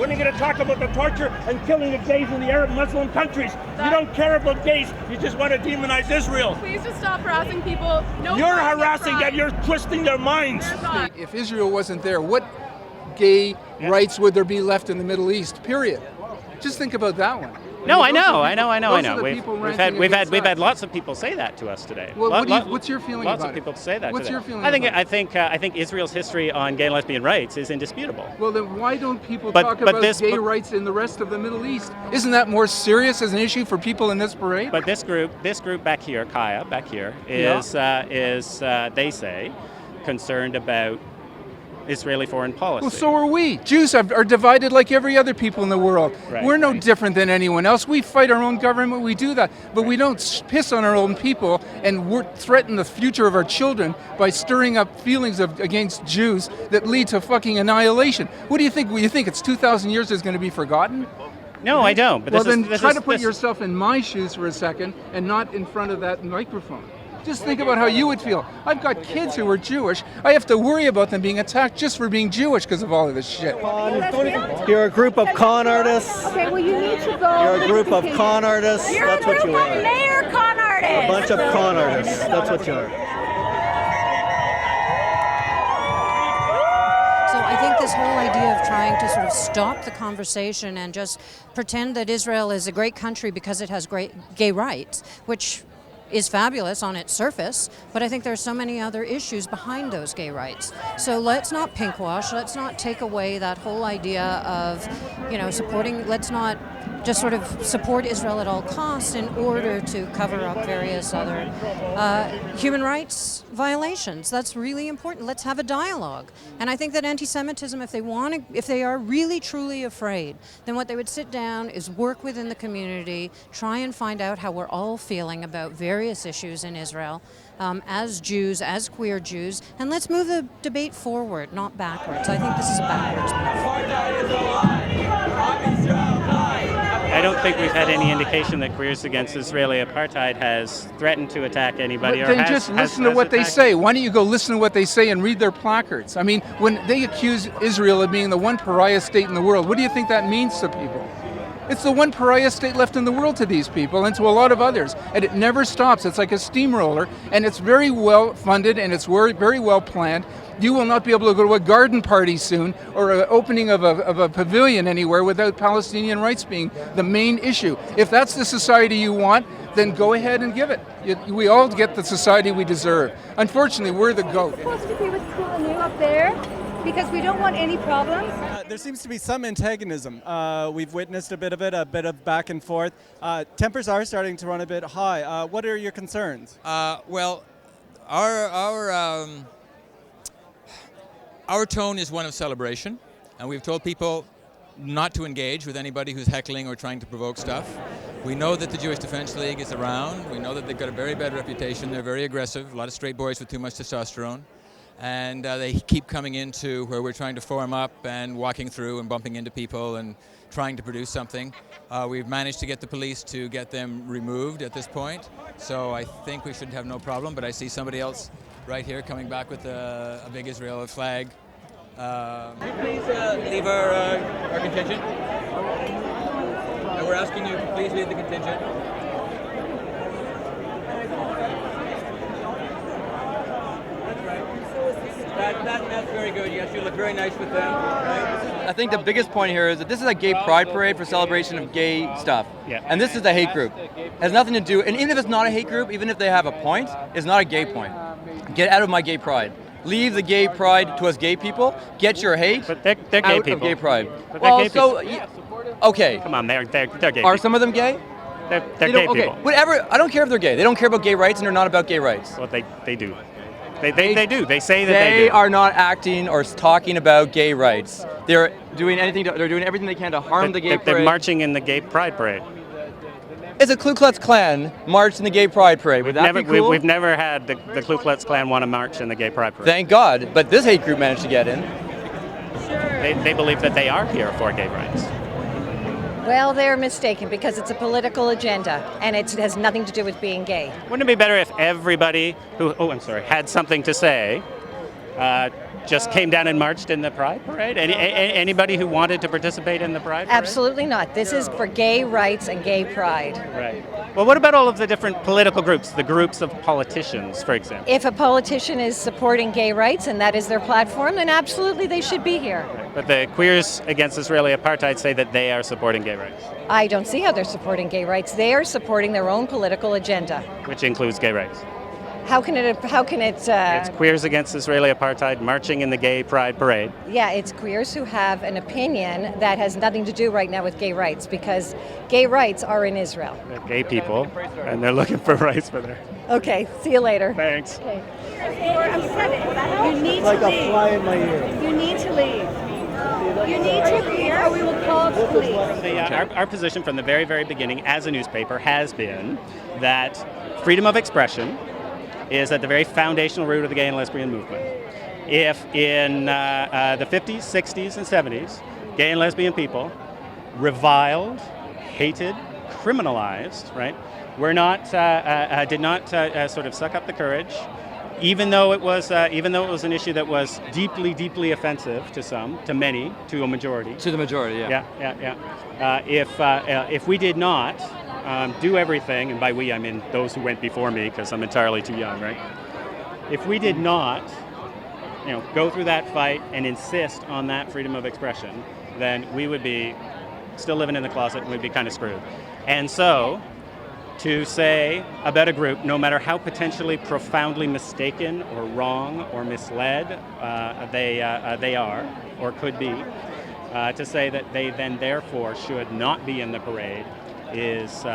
When are you going to talk about the torture and killing of gays in the Arab Muslim countries? You don't care about gays. You just want to demonize Israel. Please just stop harassing people. No, you're harassing them. You're twisting their minds. If Israel wasn't there, what gay rights would there be left in the Middle East? Period. Just think about that one. No, I know. We've had lots of people say that to us today. Well, what's your feeling about it? Lots of people say that. What's your feeling? I think Israel's history on gay and lesbian rights is indisputable. Well, then why don't people talk about gay rights in the rest of the Middle East? Isn't that more serious as an issue for people in this parade? But this group back here, QuaIA back here, is they say concerned about Israeli foreign policy. Well, so are we. Jews are divided like every other people in the world. Right, we're no different than anyone else. We fight our own government, we do that. But we don't piss on our own people and threaten the future of our children by stirring up feelings against Jews that lead to fucking annihilation. What do you think? You think it's 2,000 years is going to be forgotten? No, I don't. But try to put yourself in my shoes for a second and not in front of that microphone. Just think about how you would feel. I've got kids who are Jewish. I have to worry about them being attacked just for being Jewish because of all of this shit. You're a group of con artists. Okay, well you need to go. You're a group of con artists. That's what you are. Mayor con artists. A bunch of con artists. That's what you are. So I think this whole idea of trying to sort of stop the conversation and just pretend that Israel is a great country because it has great gay rights, which is fabulous on its surface, but I think there's so many other issues behind those gay rights. So let's not pinkwash, let's not take away that whole idea of, supporting, let's not just sort of support Israel at all costs in order to cover up various other human rights violations. That's really important. Let's have a dialogue. And I think that anti-Semitism, if they are really truly afraid, then what they would sit down is work within the community, try and find out how we're all feeling about various issues in Israel as Jews, as queer Jews, and let's move the debate forward, not backwards. I think this is a backwards move. I don't think we've had any indication that Queers Against Israeli Apartheid has threatened to attack anybody. But then just listen to what they say. Why don't you go listen to what they say and read their placards? I mean, when they accuse Israel of being the one pariah state in the world, what do you think that means to people? It's the one pariah state left in the world to these people and to a lot of others. And it never stops. It's like a steamroller, and it's very well funded and it's very well planned. You will not be able to go to a garden party soon or an opening of a pavilion anywhere without Palestinian rights being the main issue. If that's the society you want, then go ahead and give it. We all get the society we deserve. Unfortunately, we're the goat. We're supposed to be with Kulanu up there because we don't want any problems. There seems to be some antagonism. We've witnessed a bit of it, a bit of back and forth. Tempers are starting to run a bit high. What are your concerns? Well, our tone is one of celebration, and we've told people not to engage with anybody who's heckling or trying to provoke stuff. We know that the Jewish Defense League is around. We know that they've got a very bad reputation. They're very aggressive, a lot of straight boys with too much testosterone. And they keep coming into where we're trying to form up and walking through and bumping into people and trying to produce something. We've managed to get the police to get them removed at this point. So I think we should have no problem, but I see somebody else right here coming back with a big Israel flag. Could you please leave our contingent? We're asking you to please leave the contingent. That's very good. Yes, you look very nice with them. Right? I think the biggest point here is that this is a gay pride parade for celebration of gay stuff. Yeah. And this is a hate group. It has nothing to do, and even if it's not a hate group, even if they have a point, it's not a gay point. Get out of my gay pride. Leave the gay pride to us gay people. Get your hate but they're gay out people. of gay pride. But they're gay people. Okay. Come on, they're gay people. Are some of them gay? They're gay people. Whatever. I don't care if they're gay. They don't care about gay rights, and they're not about gay rights. Well, they do. They do. They say that they do. They are not acting or talking about gay rights. They're doing they're doing everything they can to harm the gay parade. They're marching in the gay pride parade. It's a Ku Klux Klan march in the gay pride parade. Would that be cool? We've never had the Ku Klux Klan want to march in the gay pride parade. Thank God. But this hate group managed to get in. Sure. They believe that they are here for gay rights. Well, they're mistaken because it's a political agenda and it has nothing to do with being gay. Wouldn't it be better if everybody who had something to say just came down and marched in the Pride Parade? Anybody who wanted to participate in the Pride Parade? Absolutely not. This is for gay rights and gay pride. Right. Well, what about all of the different political groups, the groups of politicians, for example? If a politician is supporting gay rights and that is their platform, then absolutely they should be here. Right. But the Queers Against Israeli Apartheid say that they are supporting gay rights. I don't see how they're supporting gay rights. They are supporting their own political agenda. Which includes gay rights. How can it? It's Queers Against Israeli Apartheid marching in the Gay Pride Parade. Yeah, it's queers who have an opinion that has nothing to do right now with gay rights, because gay rights are in Israel. They're gay people, and they're looking for rights for their... Okay, see you later. Thanks. Okay. You need Like to a leave. fly in my ear. You need to leave. You need to leave, or we will call the police. Our position from the very, very beginning as a newspaper has been that freedom of expression is at the very foundational root of the gay and lesbian movement. If in the 50s, 60s, and 70s, gay and lesbian people reviled, hated, criminalized, right, did not sort of suck up the courage, even though it was an issue that was deeply, deeply offensive to some, to many, to a majority. To the majority, yeah. If we did not do everything, and by we I mean those who went before me, because I'm entirely too young, right? If we did not, go through that fight and insist on that freedom of expression, then we would be still living in the closet and we'd be kind of screwed. And so, to say about a group, no matter how potentially profoundly mistaken or wrong or misled they are or could be, to say that they then therefore should not be in the parade is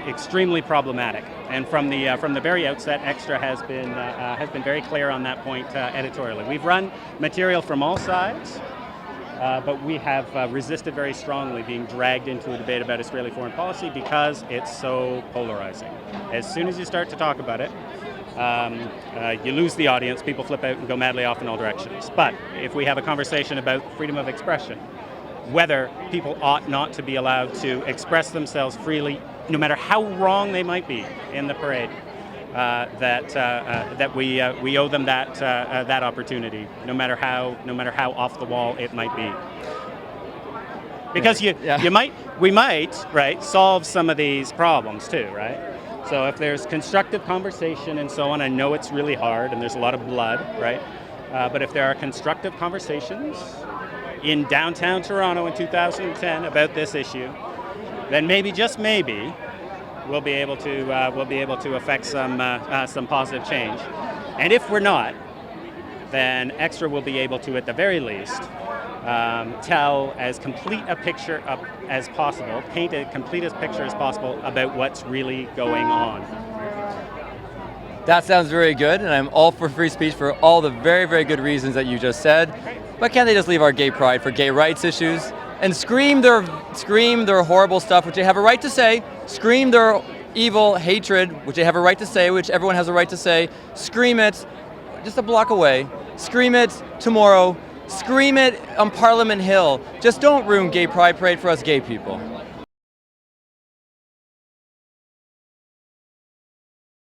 extremely problematic. And from the very outset, Extra has been very clear on that point editorially. We've run material from all sides, but we have resisted very strongly being dragged into a debate about Israeli foreign policy because it's so polarizing. As soon as you start to talk about it, you lose the audience, people flip out and go madly off in all directions. But if we have a conversation about freedom of expression, whether people ought not to be allowed to express themselves freely, no matter how wrong they might be in the parade, that we owe them that opportunity, no matter how off the wall it might be. Because we might right solve some of these problems too, right? So if there's constructive conversation and so on, I know it's really hard and there's a lot of blood, right? But if there are constructive conversations in downtown Toronto in 2010 about this issue, then maybe, just maybe, we'll be able to affect some positive change. And if we're not, then Extra will be able to, at the very least, tell as complete a picture as possible, paint as complete a picture as possible about what's really going on. That sounds very good, and I'm all for free speech for all the very, very good reasons that you just said. But can't they just leave our gay pride for gay rights issues and scream their horrible stuff, which they have a right to say, scream their evil hatred, which they have a right to say, which everyone has a right to say, scream it just a block away, scream it tomorrow, scream it on Parliament Hill. Just don't ruin Gay Pride Parade for us gay people.